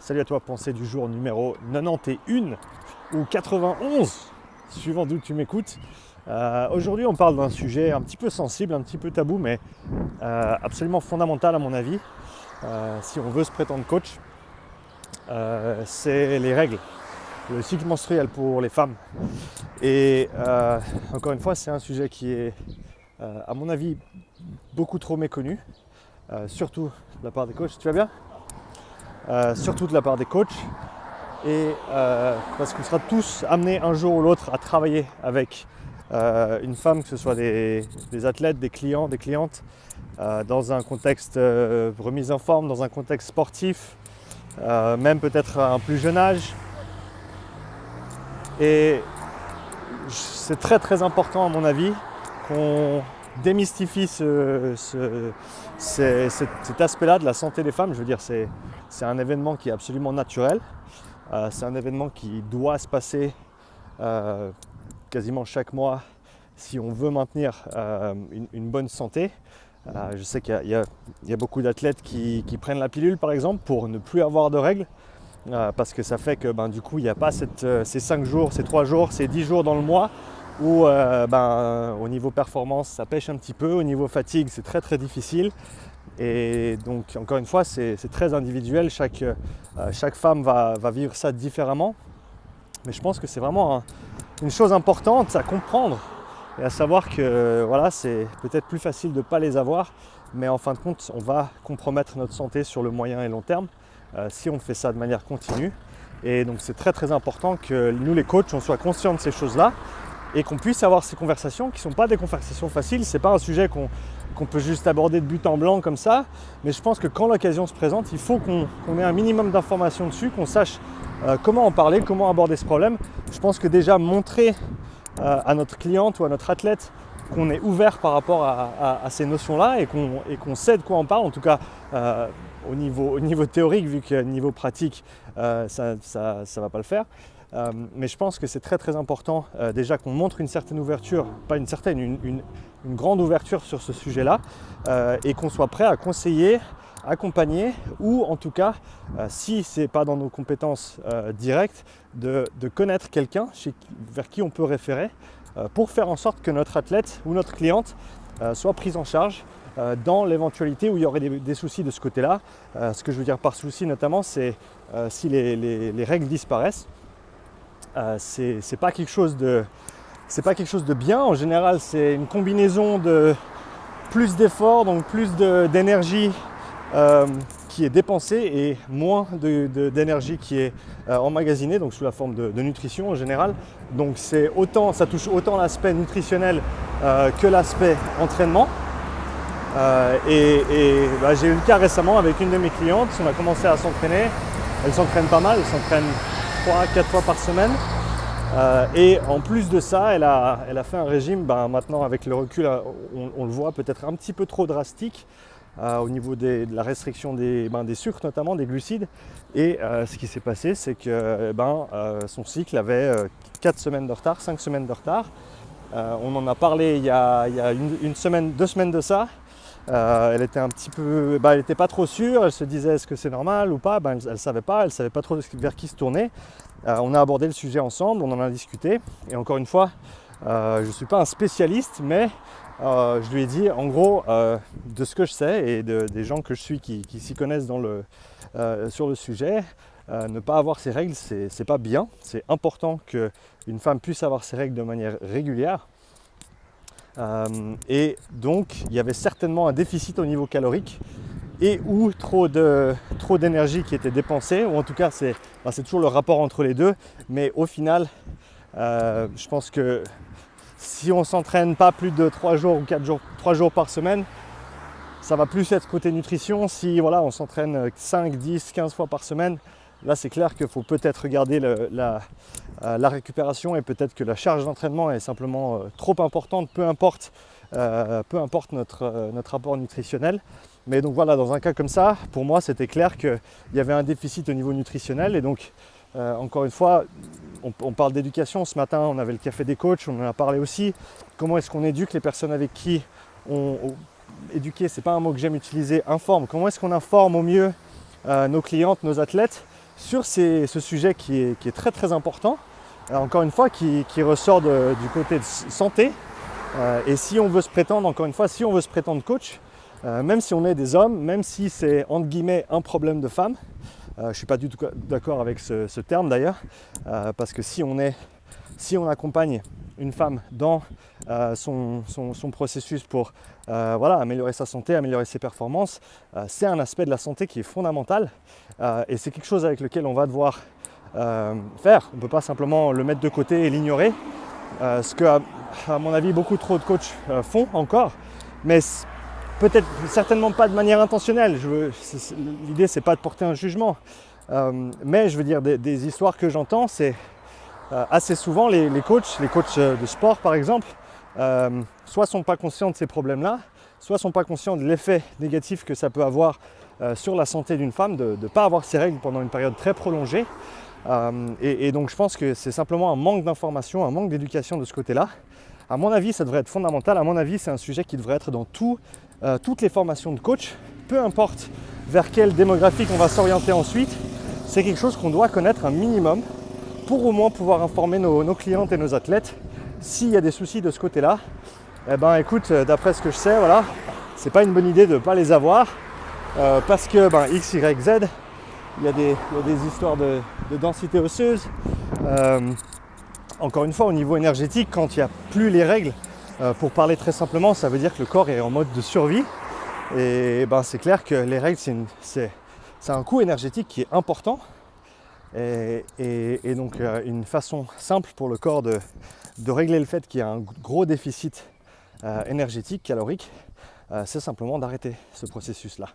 Salut à toi, pensée du jour numéro 91 ou 91, suivant d'où tu m'écoutes. Aujourd'hui, on parle d'un sujet un petit peu sensible, un petit peu tabou, mais absolument fondamental à mon avis, si on veut se prétendre coach. C'est les règles, le cycle menstruel pour les femmes. Et encore une fois, c'est un sujet qui est, à mon avis, beaucoup trop méconnu, surtout de la part des coachs. Tu vas bien ? Surtout de la part des coachs, et parce qu'on sera tous amenés un jour ou l'autre à travailler avec une femme, que ce soit des athlètes, des clients, des clientes, dans un contexte remise en forme, dans un contexte sportif, même peut-être à un plus jeune âge. Et c'est très très important à mon avis qu'on démystifie cet aspect-là de la santé des femmes. Je veux dire, c'est un événement qui est absolument naturel. C'est un événement qui doit se passer quasiment chaque mois si on veut maintenir une bonne santé. Je sais qu'il y a beaucoup d'athlètes qui prennent la pilule par exemple pour ne plus avoir de règles. Parce que ça fait que du coup il n'y a pas ces 5 jours, ces 3 jours, ces 10 jours dans le mois où au niveau performance ça pêche un petit peu, au niveau fatigue c'est très très difficile. Et donc encore une fois c'est très individuel, chaque femme va vivre ça différemment. Mais je pense que c'est vraiment une chose importante à comprendre et à savoir que voilà, c'est peut-être plus facile de ne pas les avoir, mais en fin de compte on va compromettre notre santé sur le moyen et long terme si on fait ça de manière continue. Et donc c'est très très important que nous les coachs on soit conscients de ces choses-là et qu'on puisse avoir ces conversations qui ne sont pas des conversations faciles. C'est pas un sujet qu'on peut juste aborder de but en blanc comme ça, mais je pense que quand l'occasion se présente, il faut qu'on ait un minimum d'informations dessus, qu'on sache comment en parler, comment aborder ce problème. Je pense que déjà montrer à notre cliente ou à notre athlète qu'on est ouvert par rapport à ces notions-là et qu'on sait de quoi on parle, en tout cas au niveau théorique, vu que niveau pratique, ça va pas le faire. Mais je pense que c'est très très important déjà qu'on montre une certaine ouverture, pas une certaine, une grande ouverture sur ce sujet-là, et qu'on soit prêt à conseiller, accompagner, ou en tout cas, si ce n'est pas dans nos compétences directes, de connaître quelqu'un vers qui on peut référer pour faire en sorte que notre athlète ou notre cliente soit prise en charge dans l'éventualité où il y aurait des soucis de ce côté-là. Ce que je veux dire par souci notamment, c'est si les règles disparaissent. C'est pas quelque chose de bien. En général, c'est une combinaison de plus d'efforts, donc plus d'énergie qui est dépensée et moins d'énergie qui est emmagasinée, donc sous la forme de nutrition en général. Donc ça touche autant l'aspect nutritionnel que l'aspect entraînement. J'ai eu le cas récemment avec une de mes clientes. On a commencé à s'entraîner. Elle s'entraîne pas mal, elle s'entraîne 3-4 fois par semaine. Et en plus de ça, elle a fait un régime, maintenant avec le recul, on le voit peut-être un petit peu trop drastique au niveau de la restriction des sucres, notamment des glucides. Et ce qui s'est passé, c'est que son cycle avait 4 semaines de retard, 5 semaines de retard. On en a parlé il y a une semaine, 2 semaines de ça. Elle était un petit peu, elle n'était pas trop sûre, elle se disait est-ce que c'est normal ou pas, elle savait pas trop vers qui se tourner. On a abordé le sujet ensemble, on en a discuté, et encore une fois, je ne suis pas un spécialiste, mais je lui ai dit en gros de ce que je sais et des gens que je suis qui s'y connaissent sur le sujet, ne pas avoir ces règles, c'est pas bien. C'est important qu'une femme puisse avoir ses règles de manière régulière. Et donc il y avait certainement un déficit au niveau calorique et ou trop d'énergie qui était dépensée, ou en tout cas c'est toujours le rapport entre les deux, mais au final je pense que si on s'entraîne pas plus de 3 jours ou 4 jours, 3 jours par semaine, ça va plus être côté nutrition. Si on s'entraîne 5, 10, 15 fois par semaine, là c'est clair qu'il faut peut-être regarder la récupération, et peut-être que la charge d'entraînement est simplement trop importante, peu importe notre rapport nutritionnel. Mais donc voilà, dans un cas comme ça, pour moi c'était clair qu'il y avait un déficit au niveau nutritionnel. Et donc encore une fois, on parle d'éducation. Ce matin on avait le café des coachs, on en a parlé aussi. Comment est-ce qu'on éduque les personnes avec qui éduquer, c'est pas un mot que j'aime utiliser, informe. Comment est-ce qu'on informe au mieux nos clientes, nos athlètes sur ce sujet qui est très très important, encore une fois, qui ressort du côté de santé. Et si on veut se prétendre, encore une fois, si on veut se prétendre coach, même si on est des hommes, même si c'est entre guillemets un problème de femme, je ne suis pas du tout d'accord avec ce terme d'ailleurs, parce que si on accompagne une femme dans son processus pour améliorer sa santé, améliorer ses performances, c'est un aspect de la santé qui est fondamental et c'est quelque chose avec lequel on va devoir faire. On ne peut pas simplement le mettre de côté et l'ignorer, ce que à mon avis beaucoup trop de coachs font encore, mais peut-être certainement pas de manière intentionnelle. L'idée c'est pas de porter un jugement, mais je veux dire des histoires que j'entends, c'est assez souvent les coachs de sport par exemple, soit sont pas conscients de ces problèmes-là, soit sont pas conscients de l'effet négatif que ça peut avoir sur la santé d'une femme de ne pas avoir ses règles pendant une période très prolongée. Et donc je pense que c'est simplement un manque d'information, un manque d'éducation de ce côté-là. À mon avis, ça devrait être fondamental. À mon avis, c'est un sujet qui devrait être dans toutes les formations de coach, peu importe vers quelle démographique on va s'orienter ensuite. C'est quelque chose qu'on doit connaître un minimum pour au moins pouvoir informer nos clientes et nos athlètes s'il y a des soucis de ce côté-là. Eh ben écoute, d'après ce que je sais, voilà, c'est pas une bonne idée de ne pas les avoir parce que X, Y, Z, il y a des histoires de densité osseuse. Encore une fois, au niveau énergétique, quand il n'y a plus les règles, pour parler très simplement, ça veut dire que le corps est en mode de survie. Et c'est clair que les règles, c'est un coût énergétique qui est important. Et donc une façon simple pour le corps de régler le fait qu'il y a un gros déficit énergétique, calorique, c'est simplement d'arrêter ce processus-là.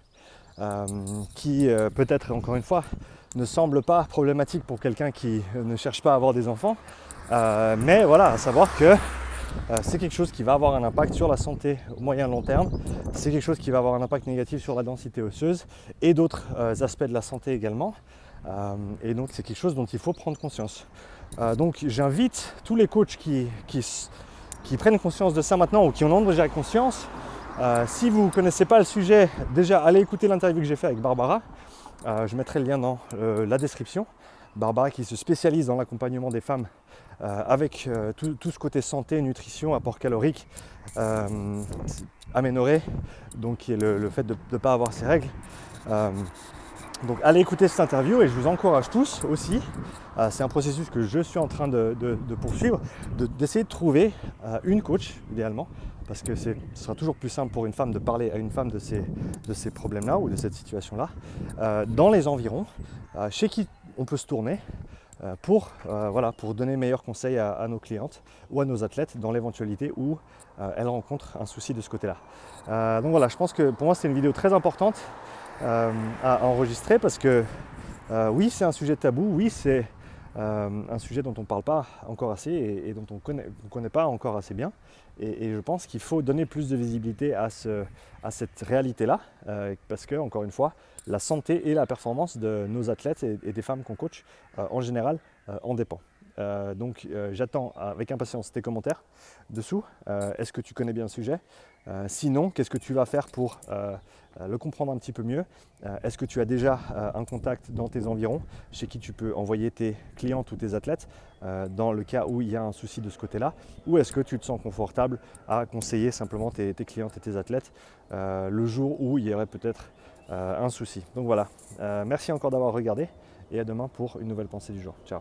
Qui peut-être, encore une fois, ne semble pas problématique pour quelqu'un qui ne cherche pas à avoir des enfants. Mais voilà, à savoir que c'est quelque chose qui va avoir un impact sur la santé au moyen long terme. C'est quelque chose qui va avoir un impact négatif sur la densité osseuse et d'autres aspects de la santé également. Et donc c'est quelque chose dont il faut prendre conscience. Donc j'invite tous les coachs qui prennent conscience de ça maintenant ou qui en ont déjà conscience. Si vous ne connaissez pas le sujet, déjà allez écouter l'interview que j'ai fait avec Barbara. Je mettrai le lien dans la description. Barbara qui se spécialise dans l'accompagnement des femmes avec tout ce côté santé, nutrition, apport calorique, aménorrhée, donc qui est le fait de ne pas avoir ses règles. Donc allez écouter cette interview et je vous encourage tous aussi, c'est un processus que je suis en train de poursuivre, d'essayer de trouver une coach idéalement, parce que ce sera toujours plus simple pour une femme de parler à une femme de ces problèmes-là ou de cette situation-là, dans les environs, chez qui on peut se tourner pour donner meilleurs conseils à nos clientes ou à nos athlètes dans l'éventualité où elles rencontrent un souci de ce côté-là. Donc voilà, je pense que pour moi c'est une vidéo très importante à enregistrer parce que oui, c'est un sujet tabou, oui, c'est un sujet dont on ne parle pas encore assez et dont on ne connaît pas encore assez bien. Et je pense qu'il faut donner plus de visibilité à cette réalité-là parce que, encore une fois, la santé et la performance de nos athlètes et des femmes qu'on coach en général en dépend. Donc j'attends avec impatience tes commentaires dessous. Est-ce que tu connais bien le sujet ? Sinon, qu'est-ce que tu vas faire pour le comprendre un petit peu mieux ? Est-ce que tu as déjà un contact dans tes environs chez qui tu peux envoyer tes clientes ou tes athlètes dans le cas où il y a un souci de ce côté-là ? Ou est-ce que tu te sens confortable à conseiller simplement tes clientes et tes athlètes le jour où il y aurait peut-être un souci ? Donc voilà, merci encore d'avoir regardé et à demain pour une nouvelle pensée du jour. Ciao.